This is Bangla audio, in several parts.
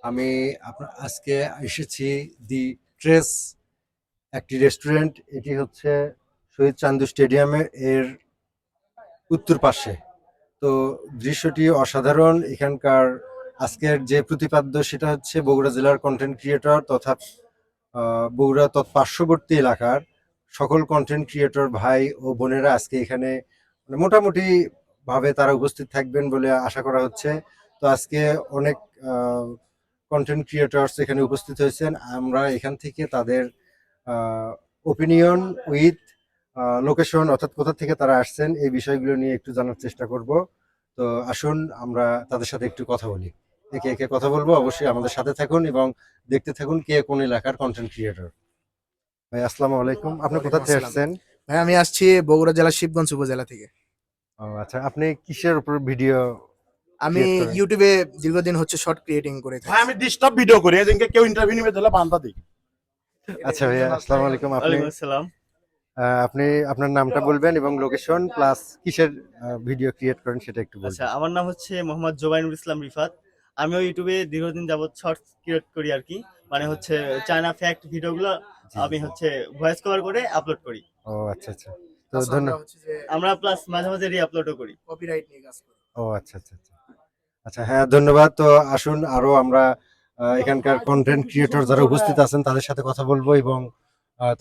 আমি আজকে এসেছি দি ট্রেস একটি রেস্টুরেন্ট। এটি হচ্ছে শহীদ চান্দু স্টেডিয়ামের উত্তর পাশে। তো দৃশ্যটি অসাধারণ। এখানকার আজকের যে প্রতিপাদ্য সেটা হচ্ছে বগুড়া জেলার কন্টেন্ট ক্রিয়েটর তথা বগুড়া পার্শ্ববর্তী এলাকার সকল কন্টেন্ট ক্রিয়েটর ভাই ও বোনেরা আজকে এখানে মোটামুটি ভাবে তারা উপস্থিত থাকবেন বলে আশা করা হচ্ছে। তো আজকে অনেক কন্টেন্ট ক্রিয়েটরস এখানে উপস্থিত হয়েছেন। আমরা এখান থেকে তাদের ওপিনিয়ন উইথ লোকেশন অর্থাৎ কোথা থেকে তারা আসছেন এই বিষয়গুলো নিয়ে একটু জানার চেষ্টা করব। তো আসুন আমরা তাদের সাথে একটু কথা বলি। একে একে কথা বলবো, অবশ্যই আমাদের সাথে থাকুন এবং দেখতে থাকুন কে কোন এলাকার কন্টেন্ট ক্রিয়েটর। ভাই আসসালামু আলাইকুম, আপনি কোথা থেকে আসছেন? ভাই আমি আসছি বগুড়া জেলার শিবগঞ্জ উপজেলা থেকে। ও আচ্ছা, আপনি কিসের উপর ভিডিও আমি ক্রিয়েট করেন? ইউটিউবে দীর্ঘদিন হচ্ছে শর্ট ক্রিয়েটিং করে ভাই থাকি। আমি ডিস্টার্ব ভিডিও করি, এদিনকে কেউ ইন্টারভিউ নিবে তাহলে বান্দা দিই। আচ্ছা ভাইয়া আসসালামু আলাইকুম, আপনি ওয়ালাইকুম আসসালাম। আপনি আপনার নামটা বলবেন এবং লোকেশন প্লাস কিসের ভিডিও ক্রিয়েট করেন সেটা একটু আচ্ছা, বলবেন। আমার নাম হচ্ছে মোহাম্মদ জোবাইনুল ইসলাম রিফাত। আমিও ইউটিউবে দীর্ঘদিন যাবৎ শর্টস ক্রিয়েট করি আর কি। মানে হচ্ছে চায়না ফ্যাক্ট ভিডিওগুলো জি, আমি জি। হচ্ছে ভয়েস কভার করে আপলোড করি। ও আচ্ছা আচ্ছা। তো প্লাস আমরা ধন্যবাদ। হচ্ছে যে আমরা প্লাস মাঝে মাঝে রি-আপলোডও করি। কপিরাইট নিয়ে কাজ করি। ও আচ্ছা আচ্ছা আচ্ছা। আচ্ছা হ্যাঁ ধন্যবাদ। তো আসুন আরো আমরা এখানকার কন্টেন্ট ক্রিয়েটর যারা উপস্থিত আছেন তাদের সাথে কথা বলবো এবং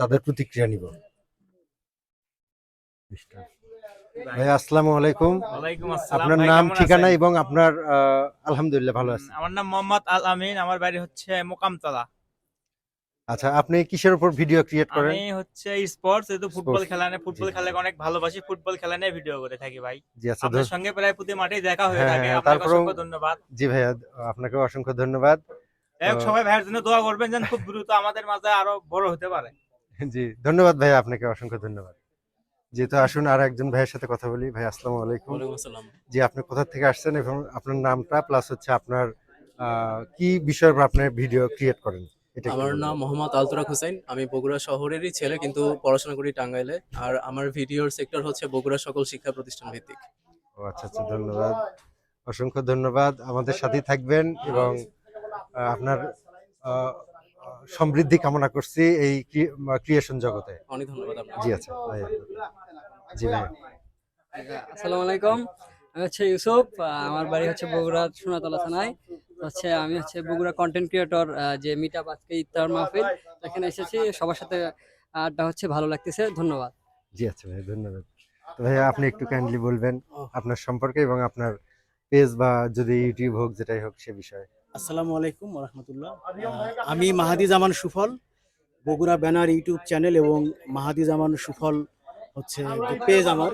তাদের প্রতিক্রিয়া নিব। ভাইয়া আসসালামু আলাইকুম, ওয়ালাইকুম আসসালাম আপনার ভাই, নাম কেমন ঠিকানা আছেন? এবং আপনার আলহামদুলিল্লাহ ভালো আছি। আমার নাম মোহাম্মদ আল আমিন, আমার বাড়ি হচ্ছে মোকামতলা। আচ্ছা আপনি কিসের উপর ভিডিও ক্রিয়েট করেন? আমি হচ্ছে স্পোর্টস, যেহেতু ফুটবল Sports। খেলা নিয়ে, ফুটবল জি, জি, খেলাকে অনেক ভালোবাসি, ফুটবল খেলা নিয়ে ভিডিও করে থাকি ভাই। জি আচ্ছা আপনার সঙ্গে প্রায় প্রতি মাঠেই দেখা হয়ে হ্যাঁ থাকে, হ্যাঁ আপনাকে তারপরেও অসংখ্য ধন্যবাদ। জি ভাইয়া আপনাকে অসংখ্য ধন্যবাদ। যাই তো হোক, সবাই ভাইয়ের জন্য দোয়া করবেন যেন খুব দ্রুত আমাদের মাঝে আরো বড় হতে পারে। জি ধন্যবাদ ভাইয়া, আপনাকে অসংখ্য ধন্যবাদ। জি তো আসুন আর একজন ভাইয়ের সাথে কথা বলি। ভাই আসসালামু আলাইকুম। ওয়ালাইকুম আসসালাম। জি আপনি কোথা থেকে আসছেন এবং আপনার নামটা প্লাস হচ্ছে আপনার কি বিষয়ের উপর আপনি ভিডিও ক্রিয়েট করেন এটা একটু আমার বলবেন। নাম মোহাম্মদ আলতরাক হোসেন। আমি বগুড়া শহরেরই ছেলে, কিন্তু পড়াশোনা করি টাঙ্গাইলে। আর আমার ভিডিওর সেক্টর হচ্ছে বগুড়া সকল শিক্ষা প্রতিষ্ঠান ভিত্তিক। ও আচ্ছা আচ্ছা ধন্যবাদ, অসংখ্য ধন্যবাদ। আমাদের সাথেই থাকবেন এবং আপনার আহ, সমৃদ্ধি কামনা করছি এই ক্রিয়েশন জগতে। অনেক ধন্যবাদ আপনাকে। জি আচ্ছা ভাইয়া। জি ভাইয়া। আসসালামু আলাইকুম, আমি হচ্ছে ইউসুফ। আমার বাড়ি হচ্ছে বগুড়া সোনাতলা থানায়। আমি হচ্ছে বগুড়া কন্টেন্ট ক্রিয়েটর, যে মিট আপ আজকে ইফতার মাহফিল, তো এখানে এসেছি সবার সাথে আড্ডা হচ্ছে, ভালো লাগতেছে, ধন্যবাদ। জি আচ্ছা ভাইয়া ধন্যবাদ। তো ভাইয়া আপনি একটু কাইন্ডলি বলবেন আপনার সম্পর্কে এবং আপনার পেজ বা যদি ইউটিউব হোক যেটাই হোক সে বিষয়ে। আসসালামু আলাইকুম ওয়া রাহমাতুল্লাহ। আমি মাহাদি জামান সুফল, বগুড়া ব্যানার ইউটিউব চ্যানেল এবং মাহাদি জামান সুফল হচ্ছে যে পেজ আমার,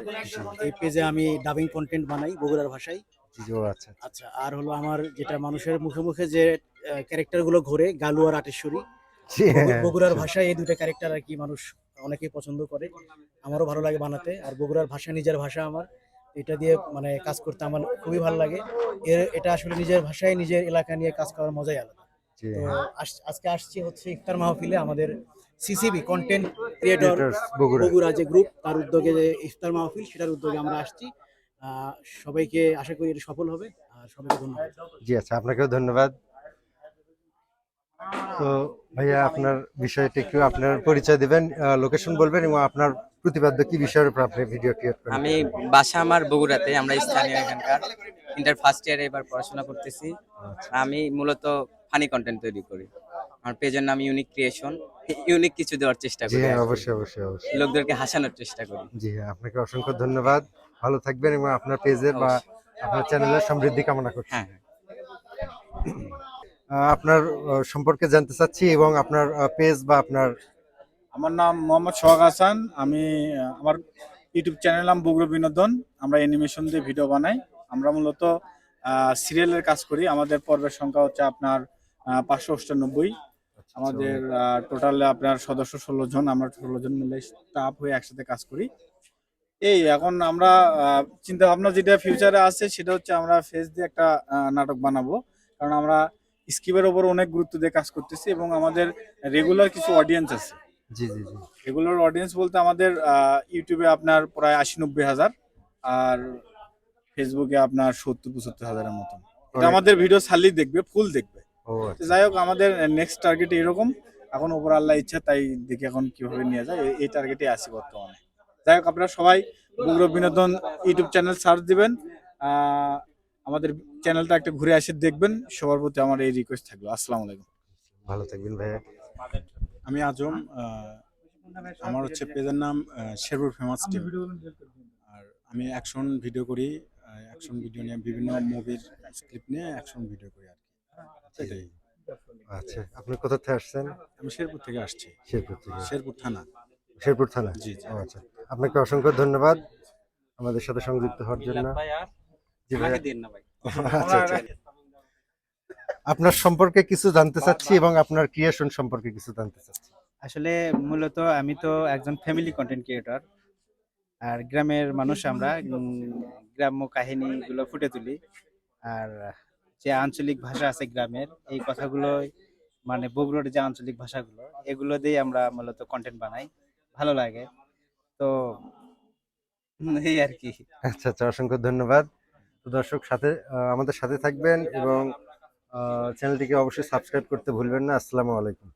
এই পেজে আমি ডাবিং কন্টেন্ট বানাই বগুড়ার ভাষায়। জি জি, ও আচ্ছা আচ্ছা। আচ্ছা, আর হলো আমার যেটা মানুষের মুখে মুখে যে ক্যারেক্টার গুলো ঘোরে, গালু আর আটেশ্বরী, জি, হ্যাঁ, বগুড়ার ভাষায় এই দুটো ক্যারেক্টার আর কি মানুষ অনেকেই পছন্দ করে। আমারও ভালো লাগে বানাতে, আর বগুড়ার ভাষা নিজের ভাষা আমার, এটা দিয়ে মানে কাজ করতে আমার খুবই ভালো লাগে। এটা আসলে নিজের ভাষায় নিজের এলাকা নিয়ে কাজ করার মজাই আলাদা। জি তো হ্যাঁ। আজকে আসছি হচ্ছে ইফতার মাহফিলে আমাদের CCB content creator Creators Bogura. Bogura যে গ্রুপ, তার উদ্যোগে যে ইফতার মাহফিল, সেটার উদ্যোগে আমরা আসছি। সবাইকে আশা করি এটা সফল হবে, আর সবাইকে ধন্যবাদ। জি আচ্ছা আপনাকেও ধন্যবাদ। তো ভাইয়া আপনার বিষয়টা একটু আপনার পরিচয় দিবেন, লোকেশন বলবেন এবং আপনার প্রতিপাদ্য কি বিষয়ের উপর আপনি ভিডিও ক্রিয়েট করেন। আমি বাসা আমার বগুড়াতে, আমরা স্থানীয় এখানকার, ইন্টার ফার্স্ট ইয়ারে এবার পড়াশোনা করতেছি। আচ্ছা। আমি মূলত ফানি কন্টেন্ট তৈরি করি। আমার পেজের নাম ইউনিক ক্রিয়েশন, ইউনিক কিছু দেওয়ার চেষ্টা জি করি হ্যাঁ আর কি। অবশ্যই অবশ্যই অবশ্যই। লোকদেরকে হাসানোর চেষ্টা করি। জি হ্যাঁ আপনাকে অসংখ্য ধন্যবাদ, ভালো থাকবেন এবং আপনার পেজের বা আপনার চ্যানেলের সমৃদ্ধি কামনা করছি। হ্যাঁ, আপনার সম্পর্কে জানতে চাচ্ছি এবং আপনার পেজ বা আপনার। আমার নাম মোহাম্মদ সোহাগ হাসান। আমি আমার ইউটিউব চ্যানেল নাম বগুড়া বিনোদন। আমরা অ্যানিমেশন দিয়ে ভিডিও বানাই। আমরা মূলত সিরিয়ালের কাজ করি। আমাদের পর্বের সংখ্যা হচ্ছে আপনার 598। আমাদের টোটাল আপনার সদস্য 16 জন। আমরা 16 জন মিলে স্টাফ হয়ে একসাথে কাজ করি। এই এখন আমরা চিন্তা ভাবনা যেটা ফিউচারে আছে সেটা হচ্ছে আমরা ফেস দিয়ে একটা নাটক বানাবো। কারণ আমরা স্ক্রিপ্টের ওপর অনেক গুরুত্ব দিয়ে কাজ করতেছি এবং আমাদের রেগুলার কিছু অডিয়েন্স আছে। জি জি জি। রেগুলার অডিয়েন্স বলতে আমাদের ইউটিউবে আপনার প্রায় 80-90 হাজার, আর ফেসবুকে আপনার 70-75 হাজারের মতন। এটা অনেক। আমাদের ভিডিও ছাড়লেই দেখবে, ফুল দেখবে। ও ও আচ্ছা। যাই হোক, আমাদের নেক্সট টার্গেট এরকম, এখন উপর আল্লাহ ইচ্ছা, তাই দেখি এখন কিভাবে নিয়ে যায়, এই টার্গেটে আছি বর্তমানে। যাই হোক, আপনারা সবাই বগুড়া বিনোদন ইউটিউব চ্যানেল সার্চ দিবেন, আমাদের চ্যানেলটা একটা ঘুরে এসে দেখবেন, সবার প্রতি আমার এই রিকোয়েস্ট থাকলো। আসসালামু আলাইকুম। ভালো থাকবেন ভাইয়া। আমি আজম, আমার হচ্ছে পেজের নাম শেরপুর ফেমাস টিম, আর আমি অ্যাকশন ভিডিও করি, অ্যাকশন ভিডিও নিয়ে বিভিন্ন মুভির স্ক্রিপ্ট নিয়ে অ্যাকশন ভিডিও করি আর কি, সেটাই। আচ্ছা, আপনি কোথা থেকে আসছেন? আমি শেরপুর থেকে আসছি, শেরপুর থেকে। শেরপুর থানা। শেরপুর থানা। জি জি। ও আচ্ছা, আপনাকে অসংখ্য ধন্যবাদ আমাদের সাথে সংযুক্ত হওয়ার জন্য। জি ভাইয়া। আমাকে দিন না ভাই। আচ্ছা আচ্ছা। আপনার সম্পর্কে কিছু জানতে চাচ্ছি এবং আপনার ক্রিয়েশন সম্পর্কে কিছু জানতে চাচ্ছি। আসলে মূলত আমি তো একজন ফ্যামিলি কন্টেন্ট ক্রিয়েটর, আর গ্রামের মানুষ আমরা, গ্রাম্য কাহিনীগুলো ফুটে তুলি, আর যে আঞ্চলিক ভাষা আছে গ্রামের, এই কথাগুলো মানে বগুড়ার যে আঞ্চলিক ভাষাগুলো, এগুলো দিয়ে আমরা মূলত কন্টেন্ট বানাই, ভালো লাগে তো, এই আর কি। আচ্ছা আচ্ছা, অসংখ্য ধন্যবাদ। তো দর্শক, সাথে আমাদের সাথে থাকবেন এবং চ্যানেলটিকে অবশ্যই সাবস্ক্রাইব করতে ভুলবেন না। আসসালামু আলাইকুম।